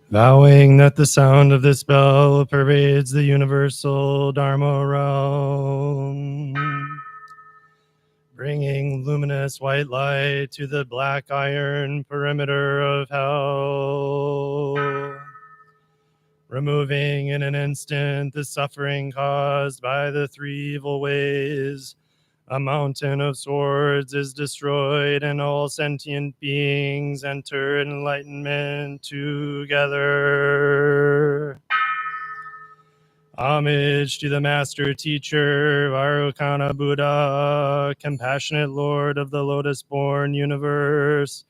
Vowing that the sound of this bell pervades the universal Dharma realm, bringing luminous white light to the black iron perimeter of hell, removing in an instant the suffering caused by the three evil ways. A mountain of swords is destroyed, and all sentient beings enter enlightenment together. Homage to the Master Teacher, Vairocana Buddha, compassionate Lord of the Lotus-born universe,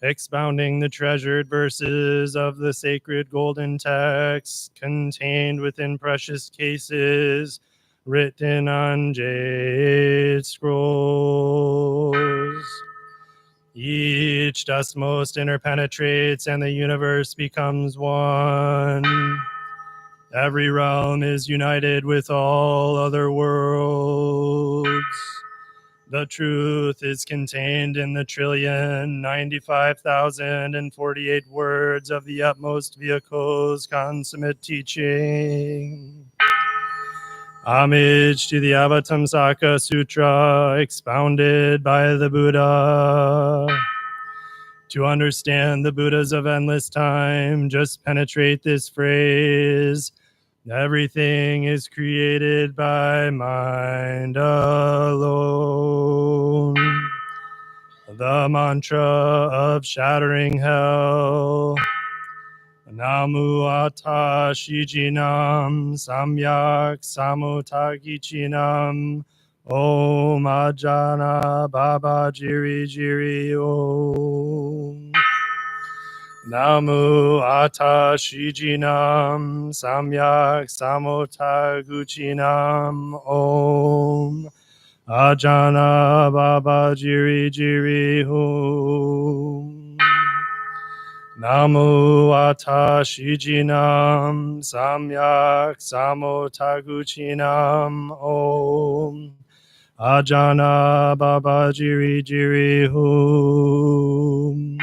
expounding the treasured verses of the sacred golden texts contained within precious cases, written on jade scrolls. Each dust most interpenetrates, and the universe becomes one. Every realm is united with all other worlds. The truth is contained in the 1,095,048 words of the utmost vehicle's consummate teaching. Homage to the Avatamsaka Sutra, expounded by the Buddha. To understand the Buddhas of endless time, just penetrate this phrase. Everything is created by mind alone. The mantra of shattering hell. Namu ata shijinam samyak samutagichinam om ajana baba jiri jiri om. Namu ata shijinam samyak samotaguchinam om ajana baba jiri jiri hum. Namu ata shijinam samyak samotaguchinam om ajana baba jiri jiri hum.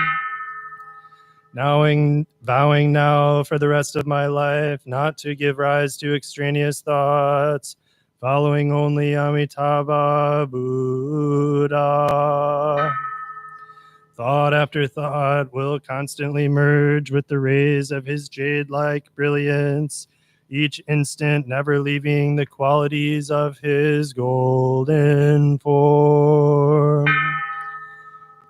Vowing now for the rest of my life not to give rise to extraneous thoughts, following only Amitabha Buddha. Thought after thought will constantly merge with the rays of his jade-like brilliance, each instant never leaving the qualities of his golden form.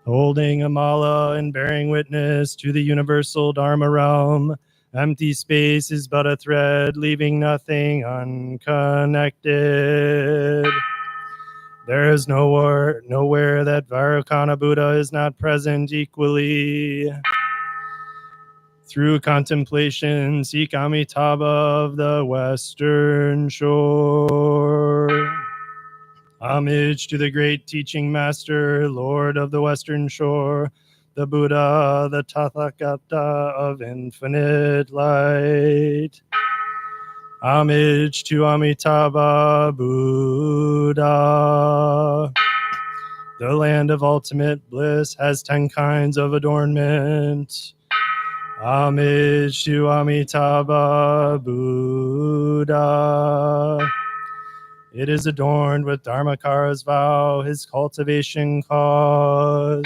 Holding a mala and bearing witness to the universal Dharma realm, empty space is but a thread, leaving nothing unconnected. There is nowhere that Vairocana Buddha is not present equally. Through contemplation, seek Amitabha of the Western Shore. Homage to the great teaching master, Lord of the Western Shore, the Buddha, the Tathagata of infinite light. Homage to Amitabha Buddha. The land of ultimate bliss has 10 kinds of adornment. Homage to Amitabha Buddha. It is adorned with Dharmakara's vow, his cultivation cause.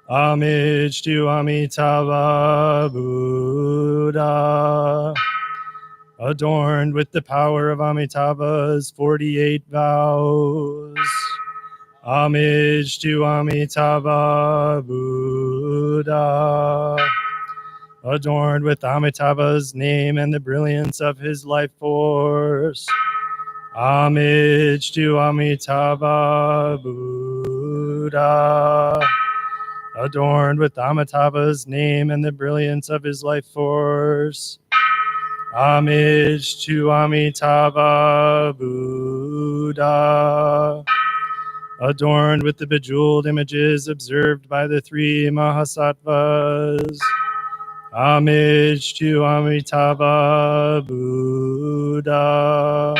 Homage to Amitabha Buddha. Adorned with the power of Amitabha's 48 vows. Homage to Amitabha Buddha. Adorned with Amitabha's name and the brilliance of his life force. Homage to Amitabha Buddha. Adorned with Amitabha's name and the brilliance of his life force. Homage to Amitabha Buddha. Adorned with the bejeweled images observed by the three Mahasattvas. Homage to Amitabha Buddha.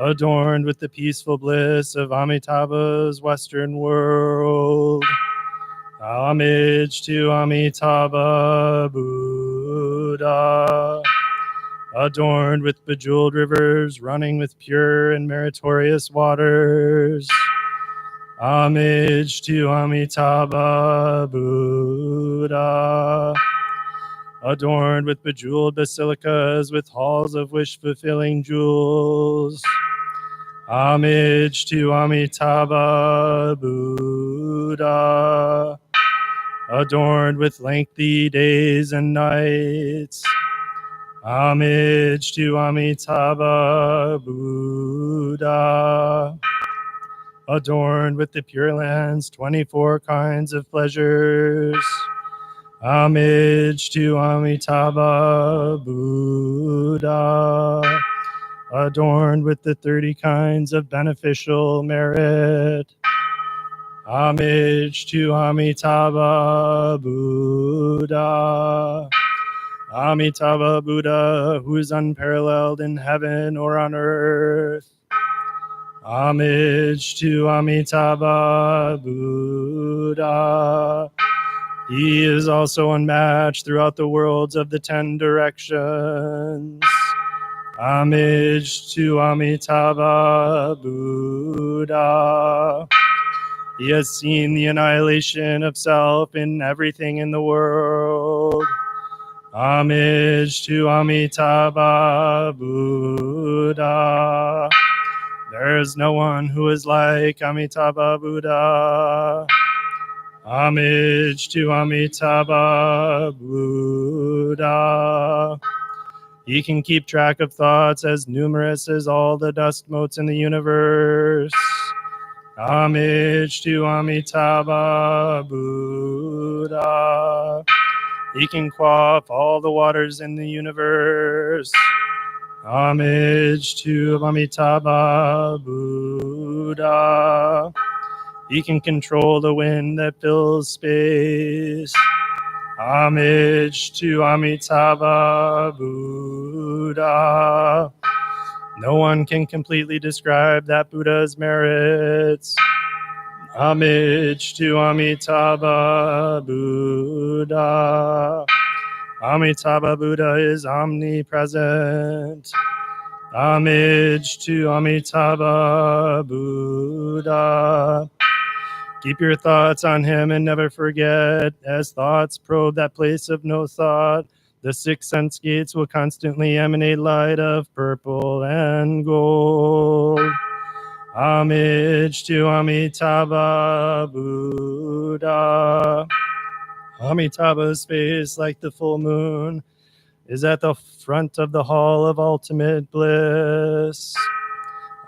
Adorned with the peaceful bliss of Amitabha's Western world. Homage to Amitabha Buddha, adorned with bejeweled rivers, running with pure and meritorious waters. Homage to Amitabha Buddha, adorned with bejeweled basilicas, with halls of wish-fulfilling jewels. Homage to Amitabha Buddha, adorned with lengthy days and nights. Homage to Amitabha Buddha, adorned with the Pure Land's 24 kinds of pleasures. Homage to Amitabha Buddha, adorned with the 30 kinds of beneficial merit. Homage to Amitabha Buddha, Amitabha Buddha, who is unparalleled in heaven or on earth. Homage to Amitabha Buddha. He is also unmatched throughout the worlds of the 10 directions. Homage to Amitabha Buddha. He has seen the annihilation of self in everything in the world. Homage to Amitabha Buddha. There is no one who is like Amitabha Buddha. Homage to Amitabha Buddha. He can keep track of thoughts as numerous as all the dust motes in the universe. Homage to Amitabha Buddha. He can quaff all the waters in the universe. Homage to Amitabha Buddha. He can control the wind that fills space. Homage to Amitabha Buddha. No one can completely describe that Buddha's merits. Homage to Amitabha Buddha. Amitabha Buddha is omnipresent. Homage to Amitabha Buddha. Keep your thoughts on him and never forget. As thoughts probe that place of no thought, the 6 sense gates will constantly emanate light of purple and gold. Homage to Amitabha Buddha. Amitabha's face, like the full moon, is at the front of the hall of ultimate bliss.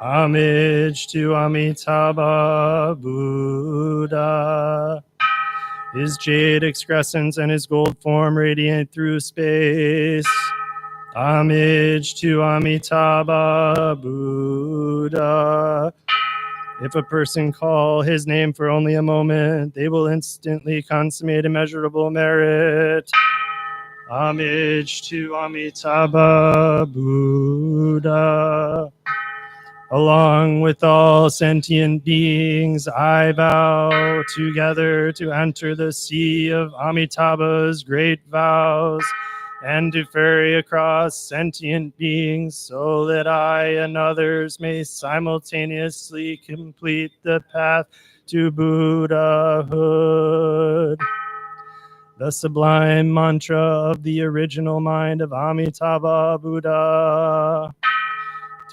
Homage to Amitabha Buddha. His jade excrescence and his gold form radiate through space. Homage to Amitabha Buddha. If a person call his name for only a moment, they will instantly consummate immeasurable merit. Homage to Amitabha Buddha. Along with all sentient beings, I vow together to enter the sea of Amitabha's great vows and to ferry across sentient beings so that I and others may simultaneously complete the path to Buddhahood. The sublime mantra of the original mind of Amitabha Buddha.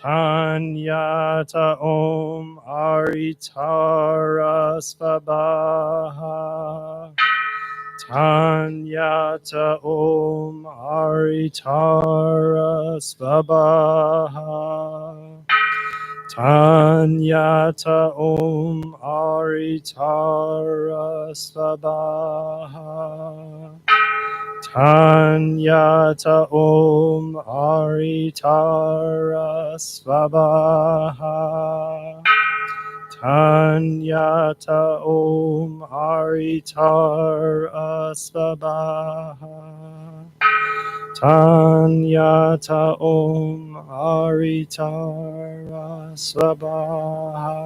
Tanyata Om Aritara Svabaha. Tanyata Om Aritara Svabaha. Tanyata Om Aritara Svabaha. Tanyata Om Aritara Svabaha. Tanyata Om Aritara Svabaha. Tanyata Om Aritara Svabaha.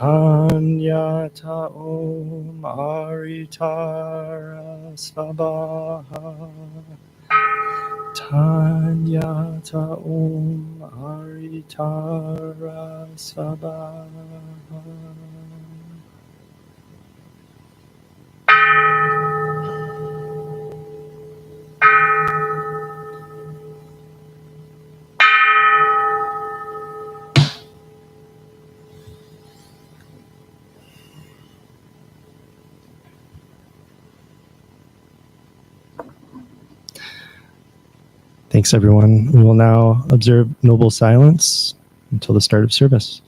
Tanyata Om Aritara Svabaha. Tanyata Om Aritara Svabaha. Thanks, everyone. We will now observe noble silence until the start of service.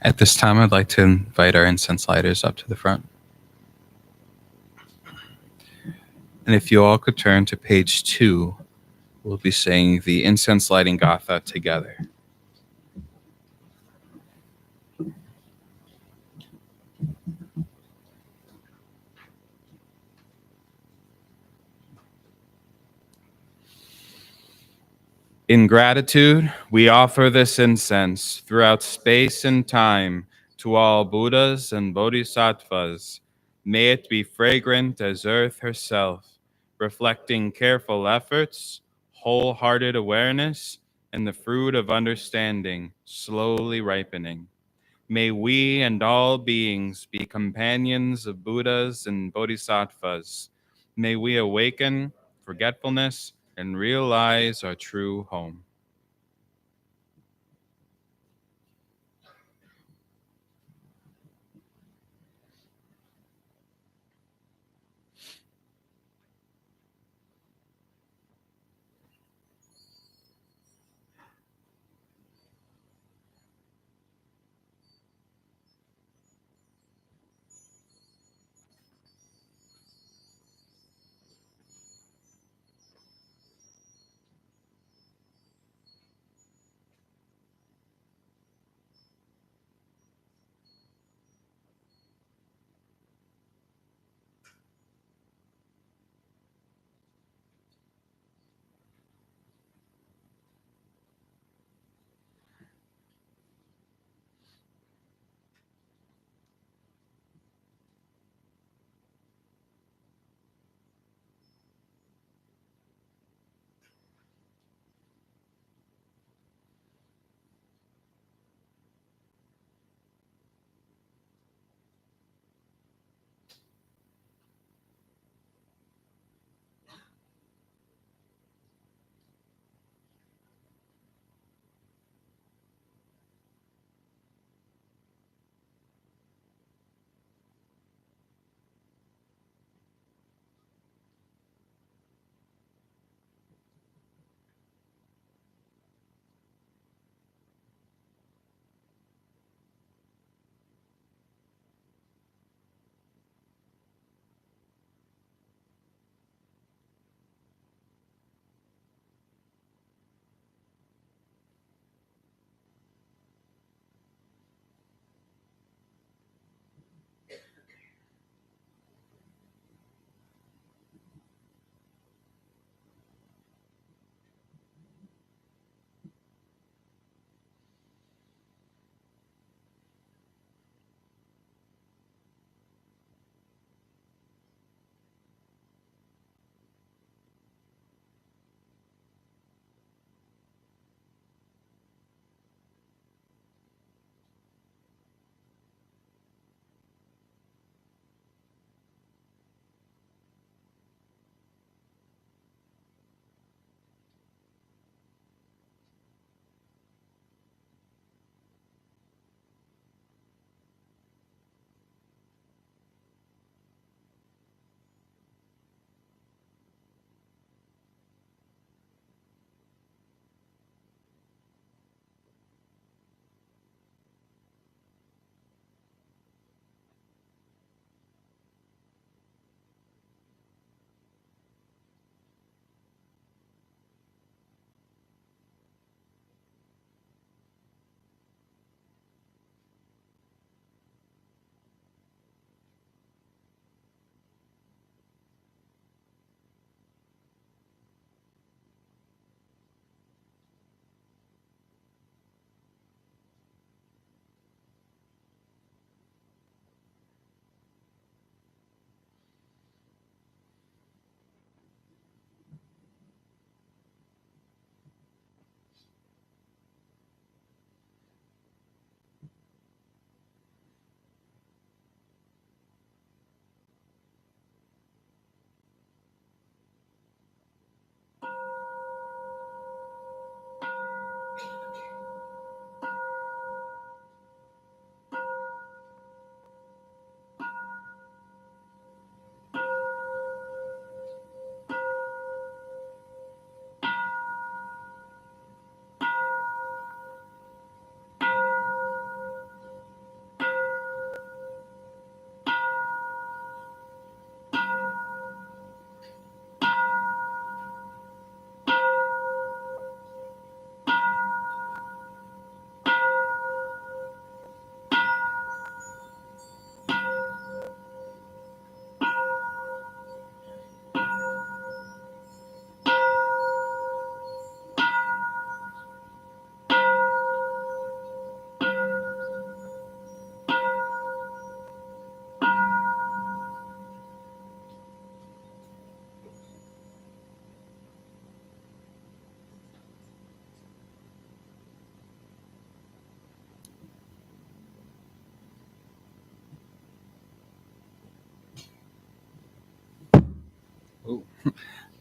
At this time, I'd like to invite our incense lighters up to the front. And if you all could turn to page 2, we'll be saying the incense lighting Gatha together. In gratitude, we offer this incense throughout space and time to all Buddhas and Bodhisattvas. May it be fragrant as earth herself, reflecting careful efforts, wholehearted awareness, and the fruit of understanding slowly ripening. May we and all beings be companions of Buddhas and Bodhisattvas. May we awaken forgetfulness and realize our true home.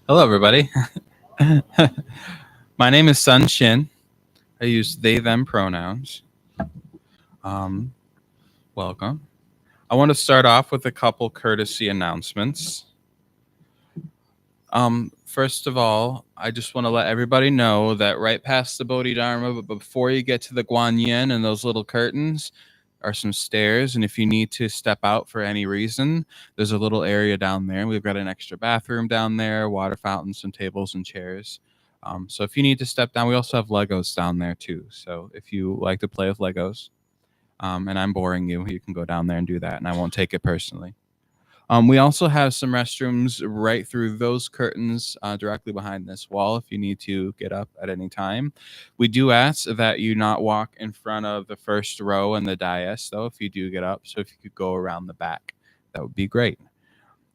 Hello, everybody. My name is Sonshin. I use they, them pronouns. Welcome. I want to start off with a couple courtesy announcements. First of all, I just want to let everybody know that right past the Bodhidharma, but before you get to the Guanyin and those little curtains, are some stairs. And if you need to step out for any reason, there's a little area down there. We've got an extra bathroom down there, water fountain, some tables and chairs. So if you need to step down, we also have Legos down there too. So if you like to play with Legos, and I'm boring you, you can go down there and do that, and I won't take it personally. We also have some restrooms right through those curtains directly behind this wall if you need to get up at any time. We do ask that you not walk in front of the first row and the dais, though, if you do get up. So if you could go around the back, that would be great.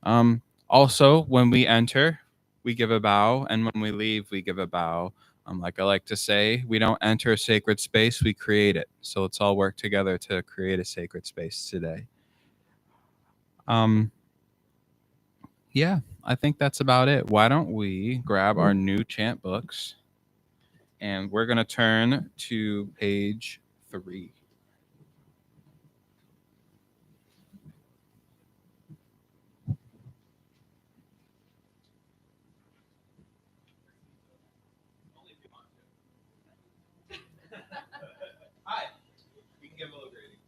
Also, when we enter, we give a bow, and when we leave, we give a bow. Like I like to say, we don't enter a sacred space, we create it. So let's all work together to create a sacred space today. Yeah, I think that's about it. Why don't we grab our new chant books, and we're going to turn to page 3. Hi, you can give a little greeting.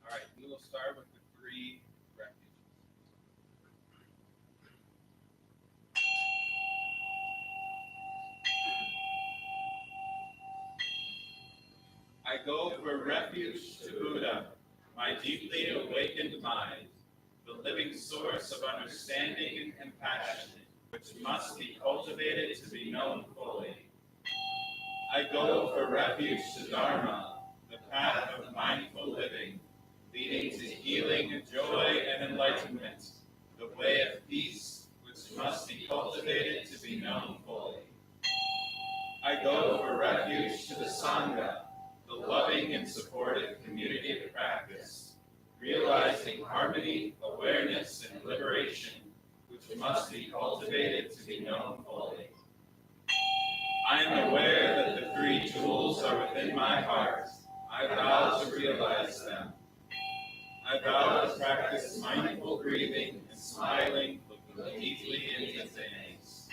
All right, we will start with the 3 refuges. I go for refuge to Buddha, my deeply awakened mind, the living source of understanding and compassion, which must be cultivated to be known fully. I go for refuge to Dharma, the path of mindful living, leading to healing, joy, and enlightenment, the way of peace, which must be cultivated to be known fully. I go for refuge to the Sangha, the loving and supportive community of practice, realizing harmony, awareness, and liberation, which must be cultivated to be known fully. I am aware that the 3 tools are within my heart. I vow to realize them. I vow to practice mindful breathing and smiling, looking deeply into things.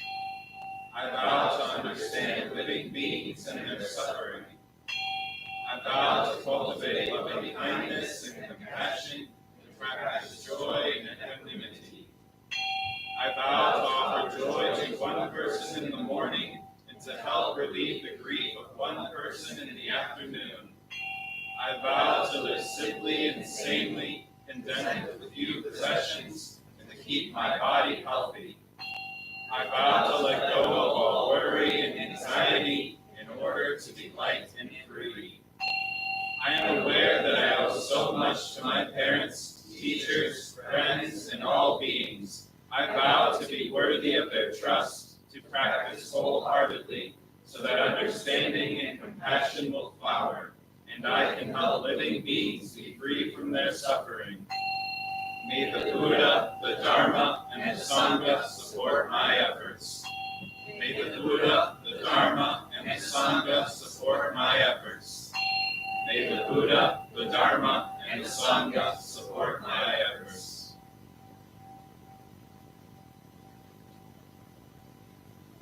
I vow to understand living beings and their suffering. I vow to cultivate loving kindness and compassion, to practice joy and equanimity. I vow to offer joy to one person in the morning and to help relieve the grief of one person in the afternoon. I vow to live simply and sanely, content with few possessions, and to keep my body healthy. I vow to let go of all worry and anxiety in order to be light and free. I am aware that I owe so much to my parents, teachers, friends, and all beings. I vow to be worthy of their trust, to practice wholeheartedly, so that understanding and compassion will flower, and I can help living beings be free from their suffering. May the Buddha, the Dharma, and the Sangha support my efforts. May the Buddha, the Dharma, and the Sangha support my efforts. May the Buddha, the Dharma, and the Sangha support my efforts.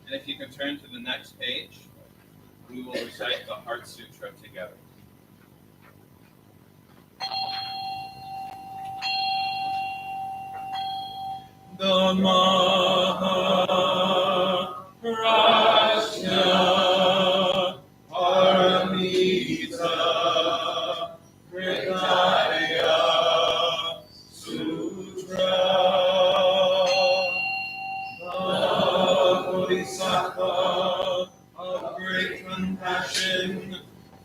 And if you can turn to the next page, we will recite the Heart Sutra together. Dhamma Prajna Paramita Hridaya Sutra. The Bodhisattva of great compassion,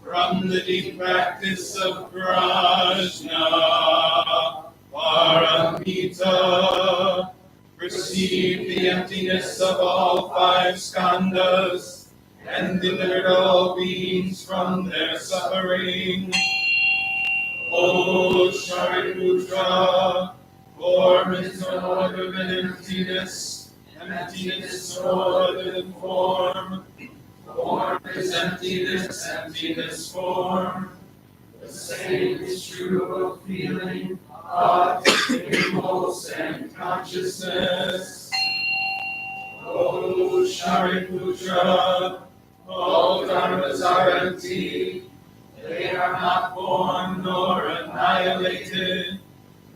from the deep practice of prajna, Paramita. Receive the emptiness of all five skandhas and delivered all beings from their suffering. O Shariputra, form is no other than emptiness, emptiness no other than form. Form is emptiness, emptiness form. The same is true of feeling, thought, impulse, and consciousness. O Shariputra, all dharmas are empty. They are not born nor annihilated.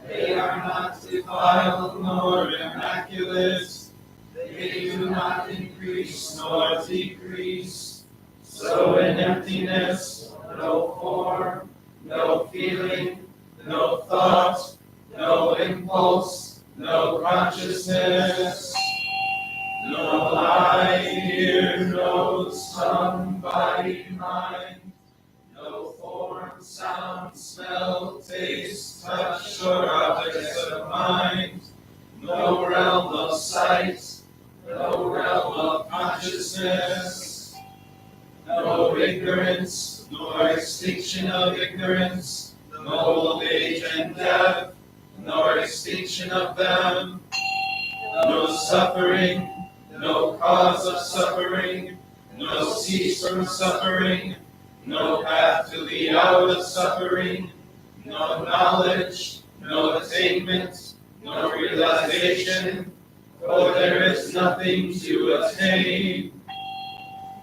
They are not defiled nor immaculate. They do not increase nor decrease. So in emptiness, no form, no feeling, no thought, no impulse, no consciousness. No eye, ear, nose, tongue, body, mind. No form, sound, smell, taste, touch, or objects of mind. No realm of sight. No realm of consciousness. No ignorance, nor extinction of ignorance. No old age and death, nor extinction of them. No suffering, no cause of suffering, no cease from suffering, no path to the out of suffering, no knowledge, no attainment, no realization, for there is nothing to attain.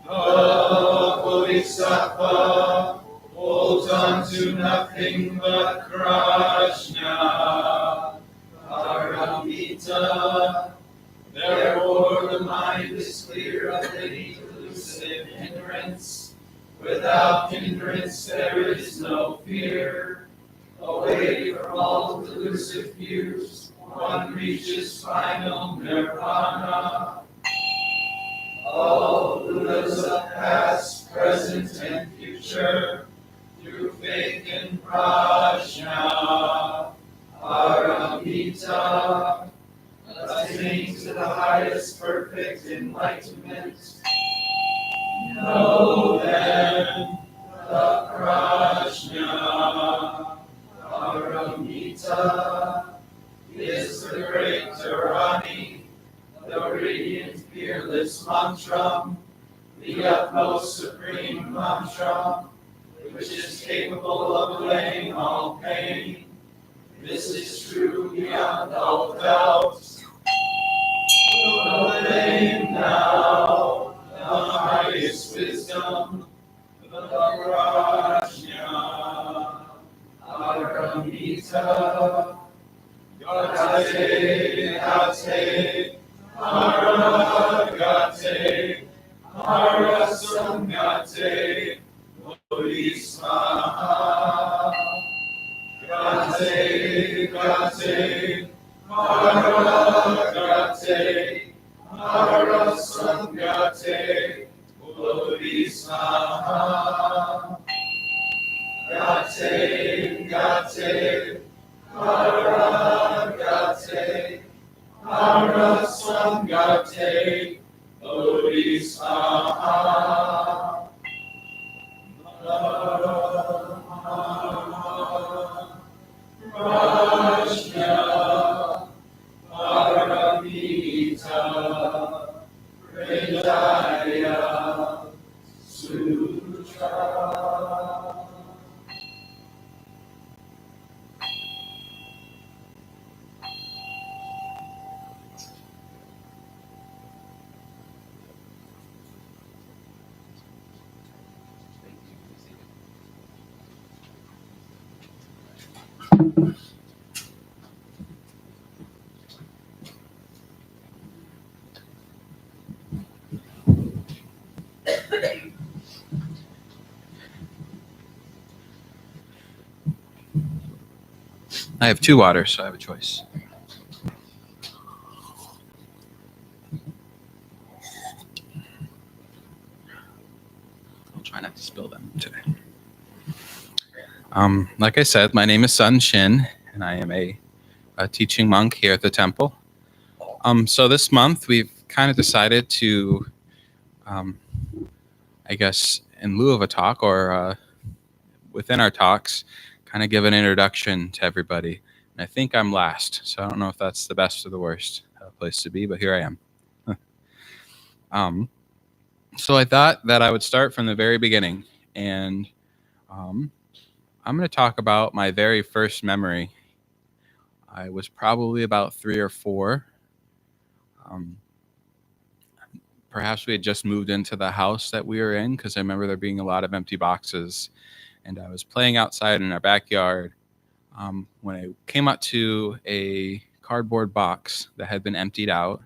The Bodhisattva holds on to nothing but Krishna, Paramita. Therefore the mind is clear of any delusive hindrance. Without hindrance there is no fear. Away from all delusive views, one reaches final nirvana. All Buddhas of past, present, and future, through faith in Prajna, Paramita, attain to the highest perfect enlightenment. Know then the Prajna, Paramita, is the great Dharani, the radiant, fearless mantra, the utmost supreme mantra, which is capable of allaying all pain. This is true beyond all doubt. Proclaim now the highest wisdom, the Prajna, Paramita. Gate, Aragate, Arasangate, Bodhisvaha. Gate, Aragate, Arasangate, Bodhisvaha. Gate, Aragate, Arasangate, Bodhisvaha. Prajna, Paramita, Pradaya, Sutra. I have 2 waters, so I have a choice. I'll try not to spill them today. Like I said, my name is Sonshin, and I am a a teaching monk here at the temple. So this month we've kind of decided to, I guess, in lieu of a talk or within our talks, kind of give an introduction to everybody. And I think I'm last, so I don't know if that's the best or the worst place to be, but here I am. So I thought that I would start from the very beginning, and I'm going to talk about my very first memory. I was probably about 3 or 4. Perhaps we had just moved into the house that we were in, because I remember there being a lot of empty boxes, and I was playing outside in our backyard when I came up to a cardboard box that had been emptied out,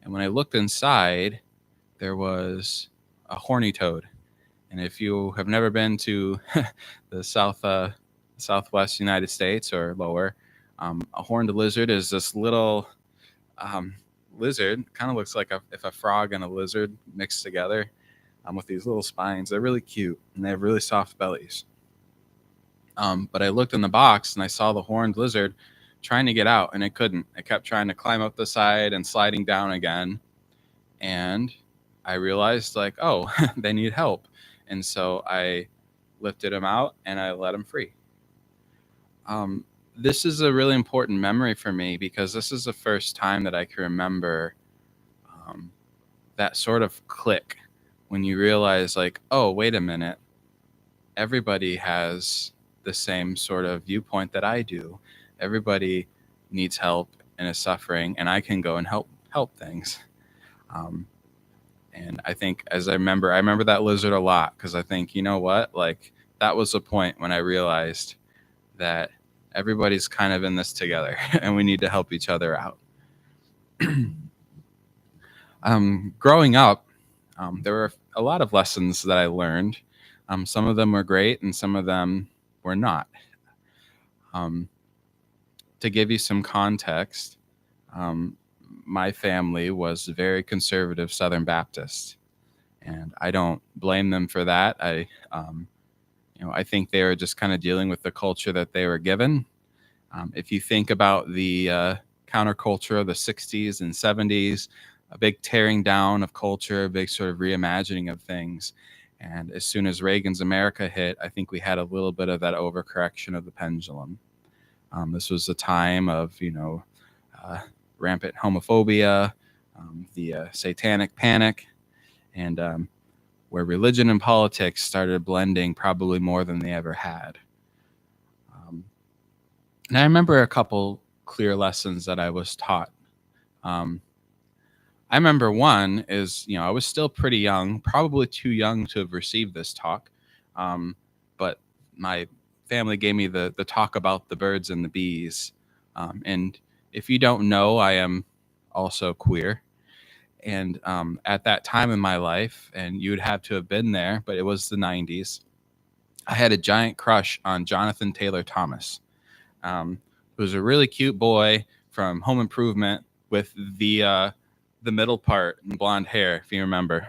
and when I looked inside, there was a horny toad. And if you have never been to the southwest United States or lower, a horned lizard is this little lizard. Kind of looks like if a frog and a lizard mixed together, with these little spines. They're really cute, and they have really soft bellies. But I looked in the box, and I saw the horned lizard trying to get out, and it couldn't. It kept trying to climb up the side and sliding down again. And I realized, like, oh, they need help. And so I lifted him out, and I let him free. This is a really important memory for me, because this is the first time that I can remember that sort of click when you realize, like, oh, wait a minute, everybody has the same sort of viewpoint that I do. Everybody needs help and is suffering, and I can go and help things. And I think, as I remember that lizard a lot, because I think, you know what, like, that was the point when I realized that everybody's kind of in this together, and we need to help each other out. Growing up, there were a lot of lessons that I learned. Some of them were great, and some of them were not. To give you some context, my family was very conservative Southern Baptist, and I don't blame them for that. I think they were just kind of dealing with the culture that they were given. If you think about the counterculture of the 60s and 70s, a big tearing down of culture, a big sort of reimagining of things. And as soon as Reagan's America hit, I think we had a little bit of that overcorrection of the pendulum. This was a time of, rampant homophobia, the satanic panic, and where religion and politics started blending probably more than they ever had. And I remember a couple clear lessons that I was taught. I remember one is, I was still pretty young, probably too young to have received this talk. But my family gave me the talk about the birds and the bees. And if you don't know, I am also queer. And at that time in my life, and you'd have to have been there, but it was the 90s, I had a giant crush on Jonathan Taylor Thomas, who was a really cute boy from Home Improvement with the middle part and blonde hair, if you remember.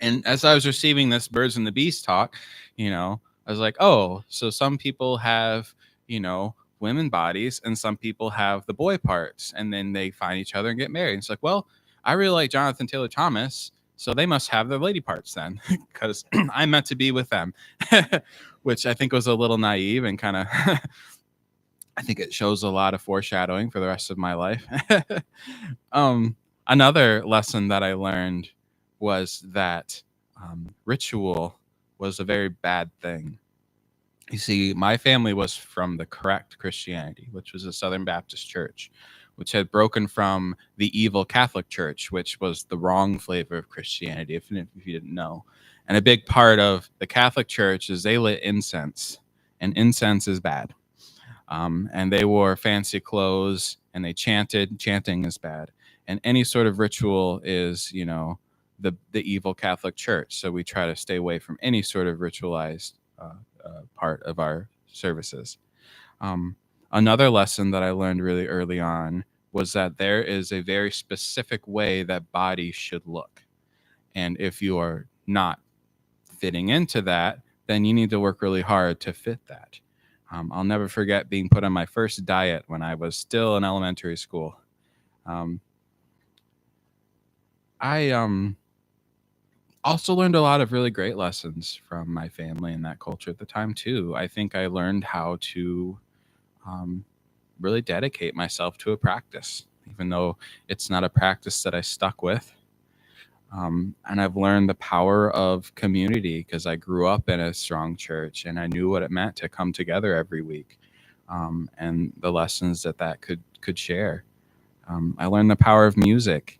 And as I was receiving this birds and the bees talk, I was like, oh, so some people have, women bodies, and some people have the boy parts, and then they find each other and get married. And it's like, well, I really like Jonathan Taylor Thomas, so they must have the lady parts then, because I'm meant to be with them, which I think was a little naive and kind of, I think it shows a lot of foreshadowing for the rest of my life. Another lesson that I learned was that ritual was a very bad thing. You see, my family was from the correct Christianity, which was a Southern Baptist church, which had broken from the evil Catholic Church, which was the wrong flavor of Christianity, if you didn't know. And a big part of the Catholic Church is they lit incense, and incense is bad. And they wore fancy clothes, and they chanted. Chanting is bad. And any sort of ritual is, the evil Catholic Church. So we try to stay away from any sort of ritualized part of our services. Another lesson that I learned really early on was that there is a very specific way that bodies should look. And if you are not fitting into that, then you need to work really hard to fit that. I'll never forget being put on my first diet when I was still in elementary school. I also learned a lot of really great lessons from my family and that culture at the time too. I think I learned how to really dedicate myself to a practice, even though it's not a practice that I stuck with. And I've learned the power of community because I grew up in a strong church and I knew what it meant to come together every week, and the lessons that could share. I learned the power of music.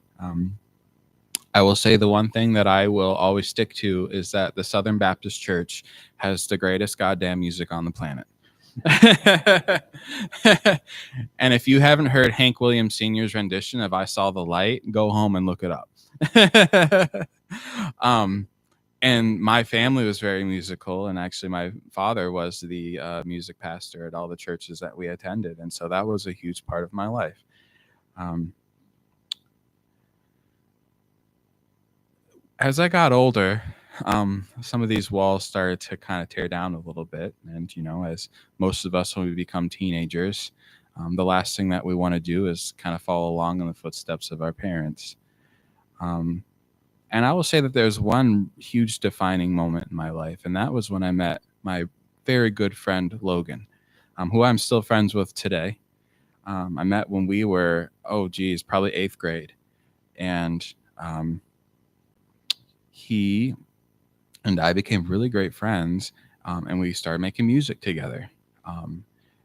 I will say the one thing that I will always stick to is that the Southern Baptist Church has the greatest goddamn music on the planet. And if you haven't heard Hank Williams Sr.'s rendition of I Saw the Light, go home and look it up. And my family was very musical, and actually my father was the music pastor at all the churches that we attended, and so that was a huge part of my life. As I got older, some of these walls started to kind of tear down a little bit, and as most of us when we become teenagers, the last thing that we want to do is kind of follow along in the footsteps of our parents. And I will say that there's one huge defining moment in my life, and that was when I met my very good friend, Logan, who I'm still friends with today. I met when we were, probably 8th grade. And he and I became really great friends, and we started making music together.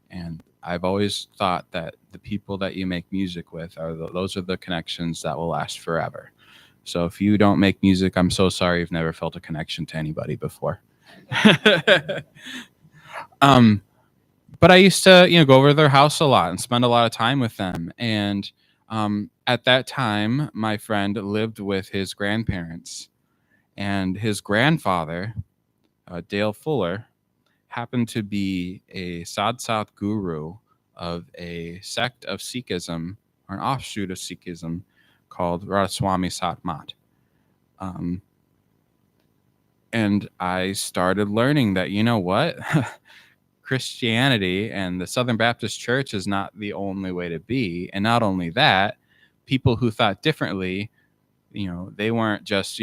And I've always thought that the people that you make music with those are the connections that will last forever. So if you don't make music, I'm so sorry you've never felt a connection to anybody before. But I used to, go over to their house a lot and spend a lot of time with them. And at that time, my friend lived with his grandparents, and his grandfather, Dale Fuller, happened to be a Sadh guru of a sect of Sikhism, or an offshoot of Sikhism, called Radhaswami Satmat. And I started learning that, what? Christianity and the Southern Baptist Church is not the only way to be. And not only that, people who thought differently, they weren't just,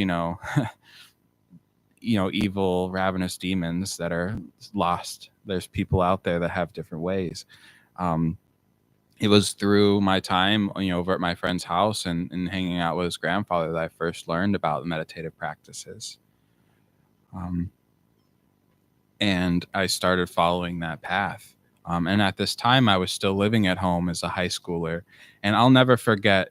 evil, ravenous demons that are lost. There's people out there that have different ways. It was through my time, over at my friend's house and hanging out with his grandfather that I first learned about meditative practices. And I started following that path. And at this time, I was still living at home as a high schooler. And I'll never forget,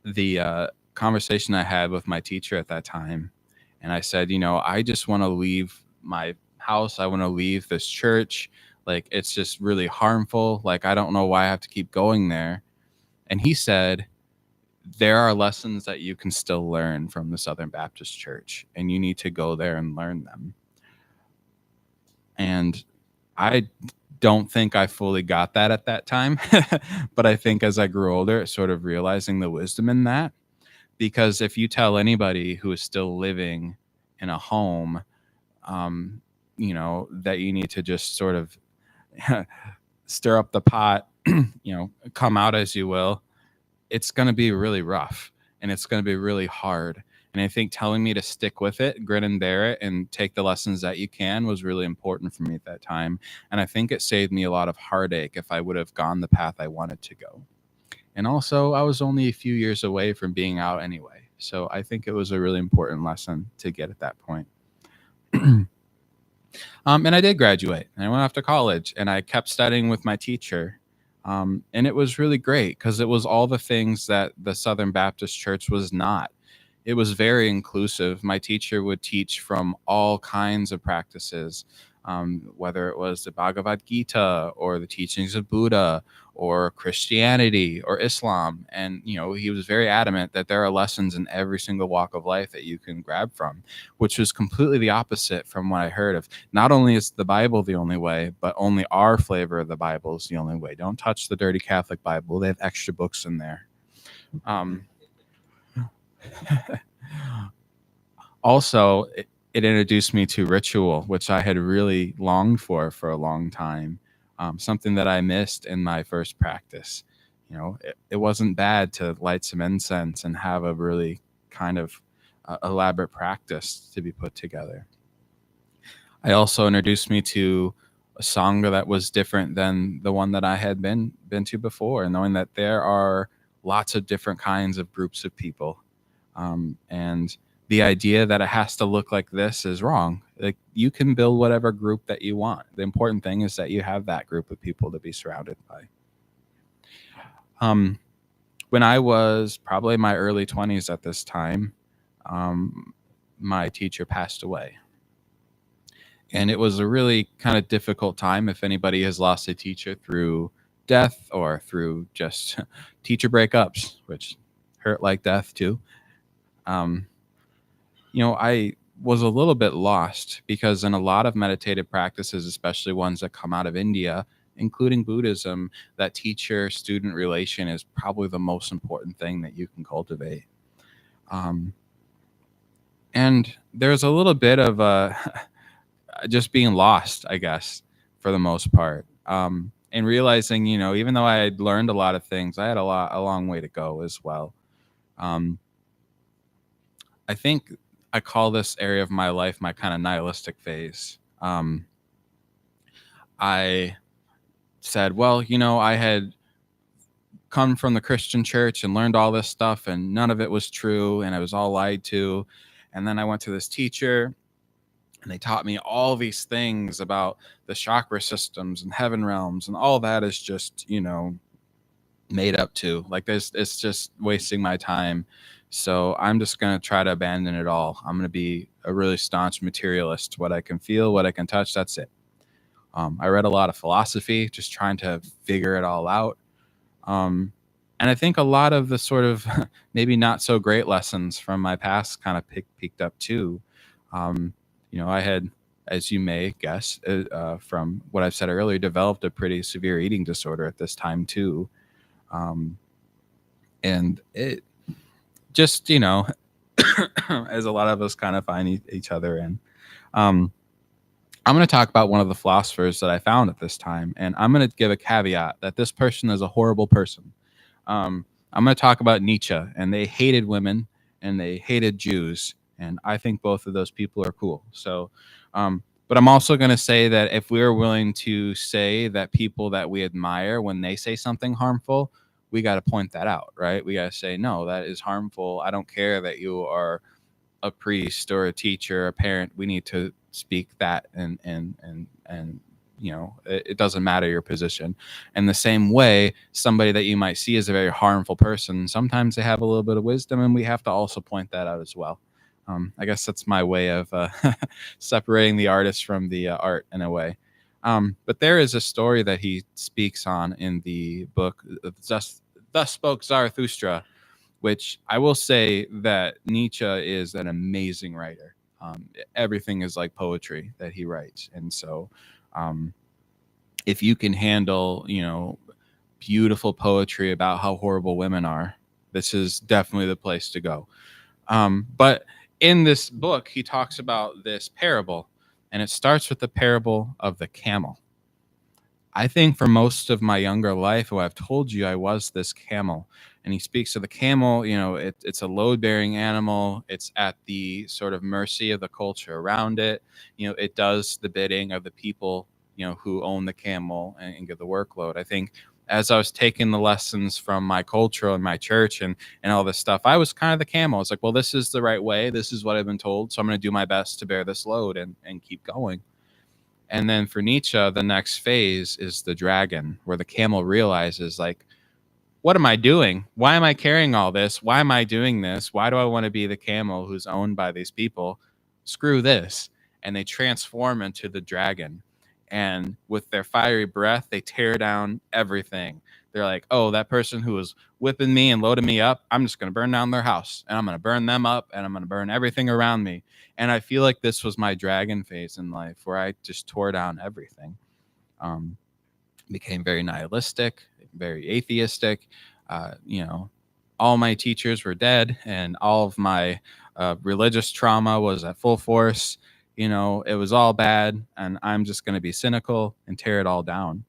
the conversation I had with my teacher at that time. And I said, I just want to leave my house. I want to leave this church. Like, it's just really harmful. Like, I don't know why I have to keep going there. And he said, there are lessons that you can still learn from the Southern Baptist Church, and you need to go there and learn them. And I don't think I fully got that at that time, but I think as I grew older, sort of realizing the wisdom in that. Because if you tell anybody who is still living in a home, that you need to just sort of stir up the pot, come out as you will, it's going to be really rough and it's going to be really hard. And I think telling me to stick with it, grin and bear it, and take the lessons that you can was really important for me at that time. And I think it saved me a lot of heartache if I would have gone the path I wanted to go. And also, I was only a few years away from being out anyway. So I think it was a really important lesson to get at that point. And I did graduate, and I went off to college, and I kept studying with my teacher. And it was really great because it was all the things that the Southern Baptist Church was not. It was very inclusive. My teacher would teach from all kinds of practices, whether it was the Bhagavad Gita or the teachings of Buddha or Christianity or Islam. And, he was very adamant that there are lessons in every single walk of life that you can grab from, which was completely the opposite from what I heard of. Not only is the Bible the only way, but only our flavor of the Bible is the only way. Don't touch the dirty Catholic Bible. They have extra books in there. Also, it introduced me to ritual, which I had really longed for a long time. Something that I missed in my first practice. It wasn't bad to light some incense and have a really kind of elaborate practice to be put together. I also introduced me to a sangha that was different than the one that I had been to before, and knowing that there are lots of different kinds of groups of people, and the idea that it has to look like this is wrong. Like, you can build whatever group that you want. The important thing is that you have that group of people to be surrounded by. When I was probably in my early 20s at this time, my teacher passed away. And it was a really kind of difficult time. If anybody has lost a teacher through death or through just teacher breakups, which hurt like death too, I was a little bit lost, because in a lot of meditative practices, especially ones that come out of India, including Buddhism, that teacher-student relation is probably the most important thing that you can cultivate. And there's a little bit of just being lost, I guess, for the most part. And realizing, even though I had learned a lot of things, I had a long way to go as well. I think I call this area of my life my kind of nihilistic phase. I said, well, I had come from the Christian church and learned all this stuff, and none of it was true, and I was all lied to. And then I went to this teacher, and they taught me all these things about the chakra systems and heaven realms, and all that is just, made up too. Like, it's just wasting my time. So I'm just going to try to abandon it all. I'm going to be a really staunch materialist. What I can feel, what I can touch, that's it. I read a lot of philosophy, just trying to figure it all out. And I think a lot of the sort of maybe not so great lessons from my past kind of picked up too. I had, as you may guess, from what I've said earlier, developed a pretty severe eating disorder at this time too. And it just, as a lot of us kind of find each other in. I'm going to talk about one of the philosophers that I found at this time, and I'm going to give a caveat that this person is a horrible person. I'm going to talk about Nietzsche, and they hated women and they hated Jews, and I think both of those people are cool. So, but I'm also going to say that if we're willing to say that people that we admire, when they say something harmful, we got to point that out, right? We got to say, no, that is harmful. I don't care that you are a priest or a teacher, or a parent. We need to speak that, and it doesn't matter your position. In the same way, somebody that you might see as a very harmful person, sometimes they have a little bit of wisdom, and we have to also point that out as well. I guess that's my way of separating the artist from the art in a way. But there is a story that he speaks on in the book, Thus Spoke Zarathustra, which I will say that Nietzsche is an amazing writer. Everything is like poetry that he writes. And so if you can handle, beautiful poetry about how horrible women are, this is definitely the place to go. But in this book, he talks about this parable, and it starts with the parable of the camel. I think for most of my younger life, who I've told you I was this camel. And he speaks of the camel, it's a load-bearing animal. It's at the sort of mercy of the culture around it. It does the bidding of the people, who own the camel and get the workload. I think as I was taking the lessons from my culture and my church and all this stuff, I was kind of the camel. It's like, well, this is the right way. This is what I've been told. So I'm going to do my best to bear this load and keep going. And then for Nietzsche, the next phase is the dragon, where the camel realizes, like, what am I doing? Why am I carrying all this? Why am I doing this? Why do I want to be the camel who's owned by these people? Screw this. And they transform into the dragon. And with their fiery breath, they tear down everything. They're like, oh, that person who was whipping me and loading me up, I'm just going to burn down their house, and I'm going to burn them up, and I'm going to burn everything around me. And I feel like this was my dragon phase in life, where I just tore down everything. Became very nihilistic, very atheistic, all my teachers were dead and all of my religious trauma was at full force. It was all bad, and I'm just going to be cynical and tear it all down.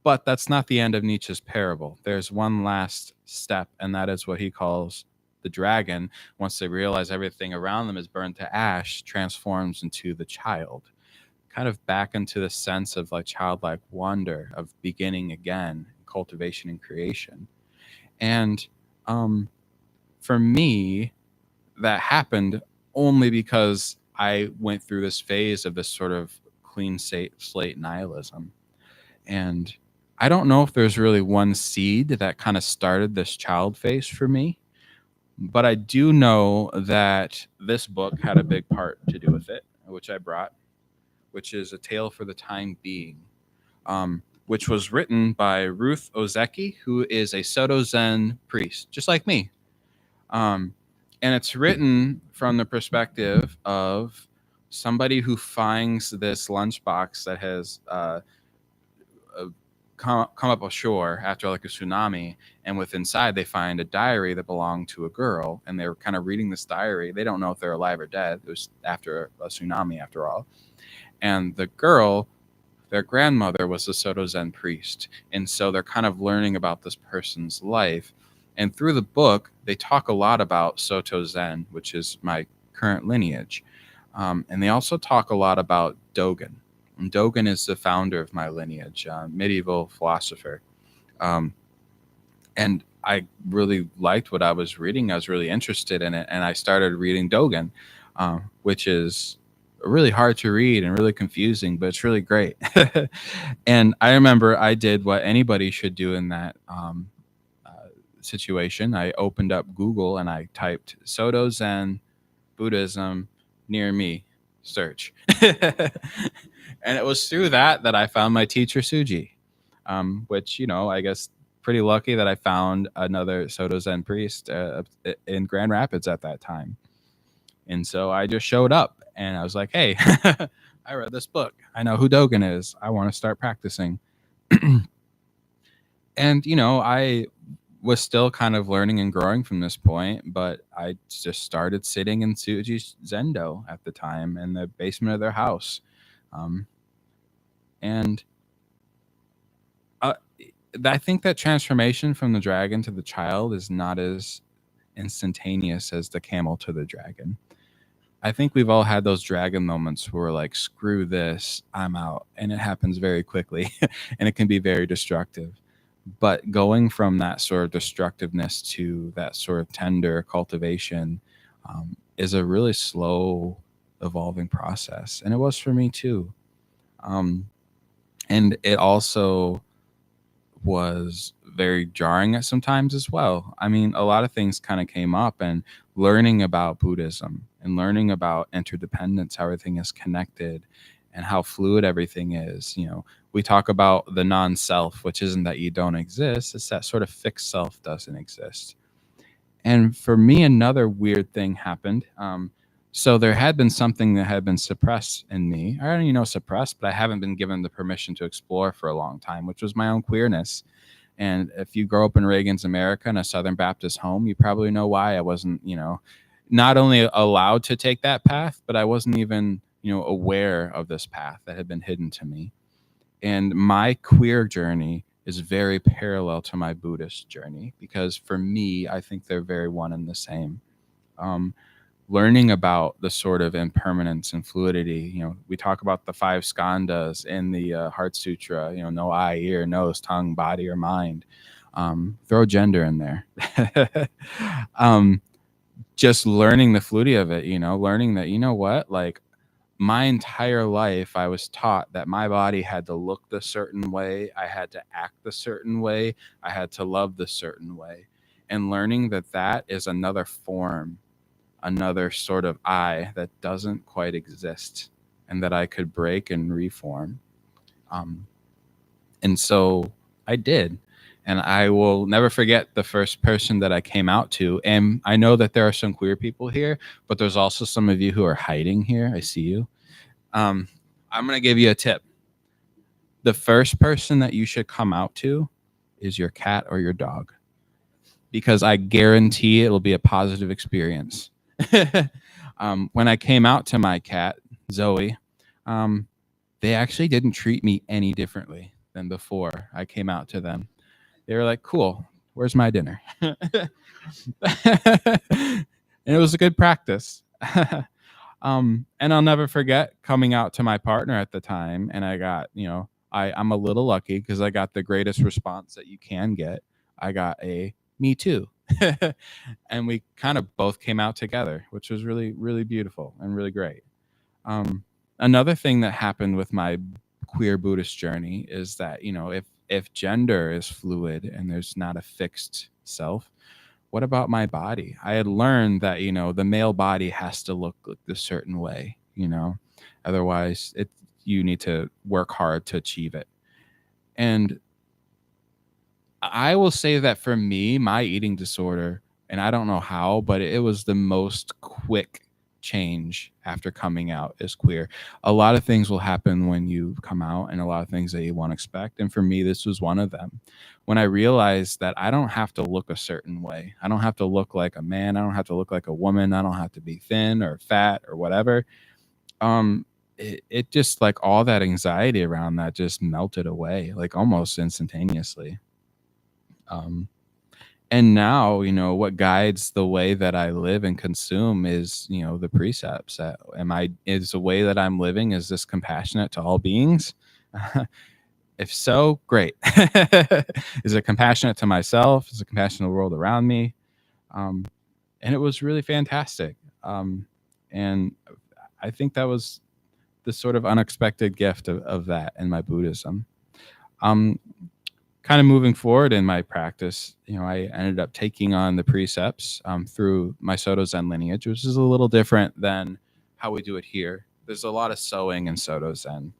But that's not the end of Nietzsche's parable. There's one last step, and that is what he calls the dragon. Once they realize everything around them is burned to ash, transforms into the child, kind of back into the sense of like childlike wonder of beginning again, cultivation and creation. And for me, that happened only because I went through this phase of this sort of clean slate nihilism. And I don't know if there's really one seed that kind of started this child phase for me, but I do know that this book had a big part to do with it, which I brought, which is A Tale for the Time Being, which was written by Ruth Ozeki, who is a Soto Zen priest, just like me. And it's written from the perspective of somebody who finds this lunchbox that has come up ashore after like a tsunami, and with inside they find a diary that belonged to a girl, and they're kind of reading this diary. They don't know if they're alive or dead. It was after a tsunami, after all. And the girl, their grandmother, was a Soto Zen priest, and so they're kind of learning about this person's life. And through the book, they talk a lot about Soto Zen, which is my current lineage. And they also talk a lot about Dogen. And Dogen is the founder of my lineage, medieval philosopher. And I really liked what I was reading. I was really interested in it. And I started reading Dogen, which is really hard to read and really confusing, but it's really great. And I remember I did what anybody should do in that situation. I opened up Google and I typed Soto Zen Buddhism near me search. And it was through that I found my teacher Suji, which, I guess pretty lucky that I found another Soto Zen priest in Grand Rapids at that time. And so I just showed up and I was like, hey, I read this book. I know who Dogen is. I want to start practicing. And, I was still kind of learning and growing from this point, but I just started sitting in Suji's Zendo at the time in the basement of their house. And I think that transformation from the dragon to the child is not as instantaneous as the camel to the dragon. I think we've all had those dragon moments where we're like, screw this, I'm out. And it happens very quickly and it can be very destructive. But going from that sort of destructiveness to that sort of tender cultivation is a really slow evolving process. And it was for me too. And it also was very jarring at some times as well. I mean, a lot of things kind of came up, and learning about Buddhism and learning about interdependence, how everything is connected and how fluid everything is. We talk about the non-self, which isn't that you don't exist. It's that sort of fixed self doesn't exist. And for me, another weird thing happened. So there had been something that had been suppressed in me. I don't suppressed, but I haven't been given the permission to explore for a long time, which was my own queerness. And if you grow up in Reagan's America in a Southern Baptist home, you probably know why I wasn't, not only allowed to take that path, but I wasn't even, aware of this path that had been hidden to me. And my queer journey is very parallel to my Buddhist journey, because for me, I think they're very one and the same. Learning about the sort of impermanence and fluidity. We talk about the 5 skandhas in the Heart Sutra, no eye, ear, nose, tongue, body, or mind. Throw gender in there. Just learning the fluidity of it, learning that, what, like my entire life, I was taught that my body had to look the certain way. I had to act the certain way. I had to love the certain way. And learning that is another form, another sort of I that doesn't quite exist, and that I could break and reform. And so I did. And I will never forget the first person that I came out to. And I know that there are some queer people here, but there's also some of you who are hiding here. I see you. I'm going to give you a tip. The first person that you should come out to is your cat or your dog. because I guarantee it'll be a positive experience. When I came out to my cat, Zoe, they actually didn't treat me any differently than before I came out to them. They were like, cool, where's my dinner? And it was a good practice. And I'll never forget coming out to my partner at the time, and I got, I'm a little lucky because I got the greatest response that you can get. I got a me too. And we kind of both came out together, which was really, really beautiful and really great. Another thing that happened with my queer Buddhist journey is that, if gender is fluid and there's not a fixed self, what about my body? I had learned that, the male body has to look like a certain way, otherwise you need to work hard to achieve it. And I will say that for me, my eating disorder, and I don't know how, but it was the most quick change after coming out as queer. A lot of things will happen when you come out, and a lot of things that you won't expect. And for me, this was one of them. When I realized that I don't have to look a certain way, I don't have to look like a man, I don't have to look like a woman, I don't have to be thin or fat or whatever. It just, like, all that anxiety around that just melted away, like, almost instantaneously. And now, what guides the way that I live and consume is, the precepts. Is the way that I'm living, is this compassionate to all beings? If so, great. Is it compassionate to myself? Is it compassionate to the world around me? And it was really fantastic. And I think that was the sort of unexpected gift of that in my Buddhism. Kind of moving forward in my practice, I ended up taking on the precepts through my Soto Zen lineage, which is a little different than how we do it here. There's a lot of sewing in Soto Zen.